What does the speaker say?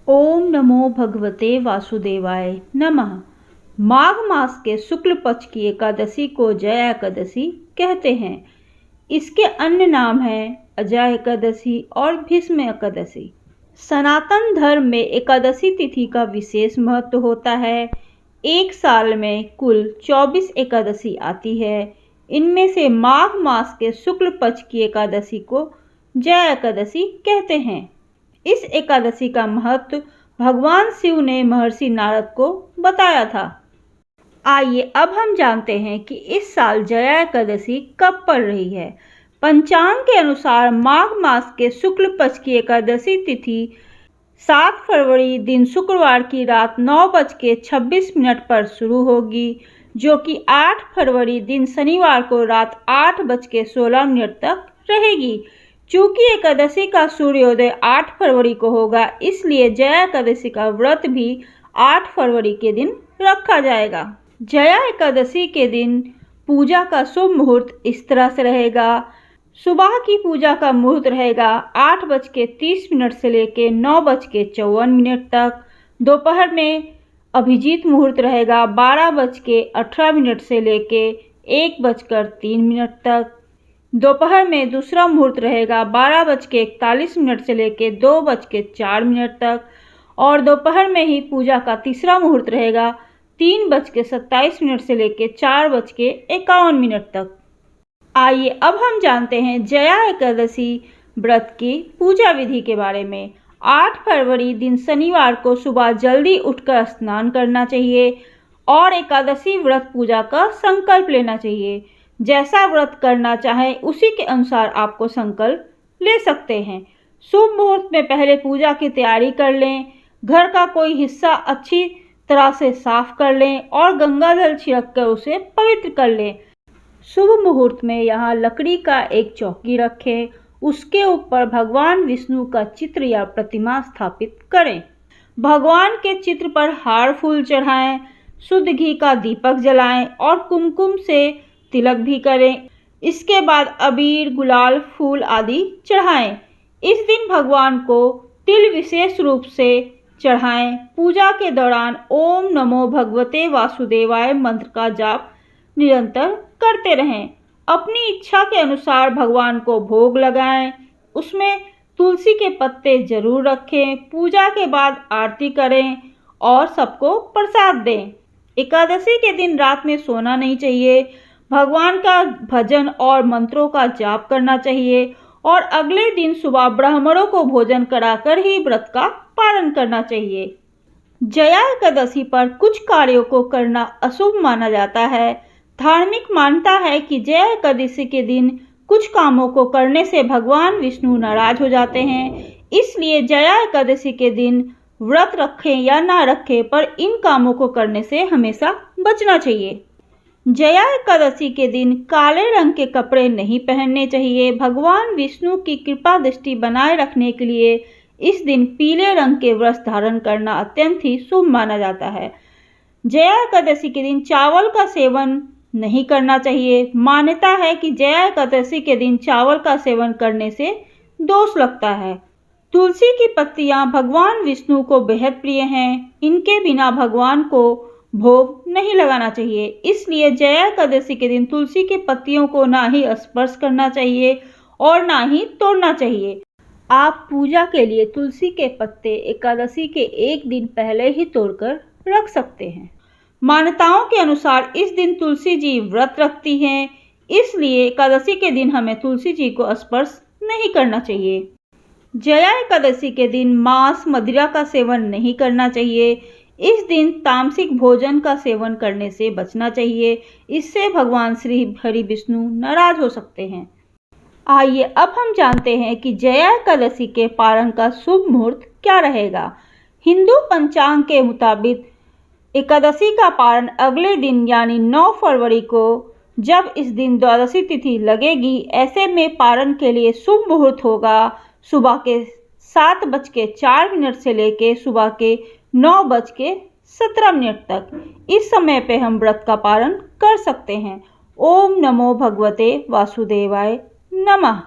ओम नमो भगवते वासुदेवाय नमः। माघ मास के शुक्ल पक्ष की एकादशी को जया एकादशी कहते हैं। इसके अन्य नाम हैं अजय एकादशी और भीष्म एकादशी। सनातन धर्म में एकादशी तिथि का विशेष महत्व होता है। एक साल में कुल 24 एकादशी आती है। इनमें से माघ मास के शुक्ल पक्ष की एकादशी को जया एकादशी कहते हैं। इस एकादशी का महत्व भगवान शिव ने महर्षि नारद को बताया था। आइए अब हम जानते हैं कि इस साल जया एकादशी कब पड़ रही है। पंचांग के अनुसार माघ मास के शुक्ल पक्ष की एकादशी तिथि 7 फरवरी दिन शुक्रवार की रात 9:26 पर शुरू होगी, जो कि 8 फरवरी दिन शनिवार को रात 8:16 तक रहेगी। चूंकि एकादशी का सूर्योदय 8 फरवरी को होगा, इसलिए जया एकादशी का व्रत भी 8 फरवरी के दिन रखा जाएगा। जया एकादशी के दिन पूजा का शुभ मुहूर्त इस तरह से रहेगा। सुबह की पूजा का मुहूर्त रहेगा 8:30 से लेकर 9:54 तक। दोपहर में अभिजीत मुहूर्त रहेगा 12:18 से लेकर 1:03 तक। दोपहर में दूसरा मुहूर्त रहेगा 12:41 से लेकर 2:04 तक। और दोपहर में ही पूजा का तीसरा मुहूर्त रहेगा 3:27 से लेकर 4:51 तक। आइए अब हम जानते हैं जया एकादशी व्रत की पूजा विधि के बारे में। 8 फरवरी दिन शनिवार को सुबह जल्दी उठकर स्नान करना चाहिए और एकादशी व्रत पूजा का संकल्प लेना चाहिए। जैसा व्रत करना चाहें उसी के अनुसार आपको संकल्प ले सकते हैं। शुभ मुहूर्त में पहले पूजा की तैयारी कर लें। घर का कोई हिस्सा अच्छी तरह से साफ कर लें और गंगा जल छिड़क कर उसे पवित्र कर लें। शुभ मुहूर्त में यहाँ लकड़ी का एक चौकी रखें। उसके ऊपर भगवान विष्णु का चित्र या प्रतिमा स्थापित करें। भगवान के चित्र पर हार फूल चढ़ाएं, शुद्ध घी का दीपक जलाएं और कुमकुम से तिलक भी करें। इसके बाद अबीर, गुलाल, फूल आदि चढ़ाएं। इस दिन भगवान को तिल विशेष रूप से चढ़ाएं। पूजा के दौरान ओम नमो भगवते वासुदेवाय मंत्र का जाप निरंतर करते रहें। अपनी इच्छा के अनुसार भगवान को भोग लगाएं। उसमें तुलसी के पत्ते जरूर रखें। पूजा के बाद आरती करें और सबको प्रसाद दें। एकादशी के दिन रात में सोना नहीं चाहिए। भगवान का भजन और मंत्रों का जाप करना चाहिए और अगले दिन सुबह ब्राह्मणों को भोजन कराकर ही व्रत का पालन करना चाहिए। जया एकादशी पर कुछ कार्यों को करना अशुभ माना जाता है। धार्मिक मान्यता है कि जया एकादशी के दिन कुछ कामों को करने से भगवान विष्णु नाराज हो जाते हैं। इसलिए जया एकादशी के दिन व्रत रखें या ना रखें, पर इन कामों को करने से हमेशा बचना चाहिए। जया एकादशी के दिन काले रंग के कपड़े नहीं पहनने चाहिए। भगवान विष्णु की कृपा दृष्टि बनाए रखने के लिए इस दिन पीले रंग के वस्त्र धारण करना अत्यंत ही शुभ माना जाता है। जया एकादशी के दिन चावल का सेवन नहीं करना चाहिए। मान्यता है कि जया एकादशी के दिन चावल का सेवन करने से दोष लगता है। तुलसी की पत्तियां भगवान विष्णु को बेहद प्रिय हैं। इनके बिना भगवान को भोग नहीं लगाना चाहिए। इसलिए जया एकादशी के दिन तुलसी के पत्तियों को ना ही स्पर्श करना चाहिए और ना ही तोड़ना चाहिए। आप पूजा के लिए तुलसी के पत्ते एकादशी के एक दिन पहले ही तोड़कर रख सकते हैं। मान्यताओं के अनुसार इस दिन तुलसी जी व्रत रखती हैं, इसलिए एकादशी के दिन हमें तुलसी जी को स्पर्श नहीं करना चाहिए। जया एकादशी के दिन मांस, मदिरा का सेवन नहीं करना चाहिए। इस दिन तामसिक भोजन का सेवन करने से बचना चाहिए। इससे भगवान श्री हरि विष्णु नाराज हो सकते हैं। आइए अब हम जानते हैं कि जया एकादशी के पारण का शुभ मुहूर्त क्या रहेगा। हिंदू पंचांग के मुताबिक एकादशी का पारण अगले दिन यानी 9 फरवरी को, जब इस दिन द्वादशी तिथि लगेगी। ऐसे में पारण के लिए शुभ मुहूर्त होगा सुबह के 7:04 से लेकर सुबह के 9:17 तक। इस समय पे हम व्रत का पारण कर सकते हैं। ओम नमो भगवते वासुदेवाय नमः।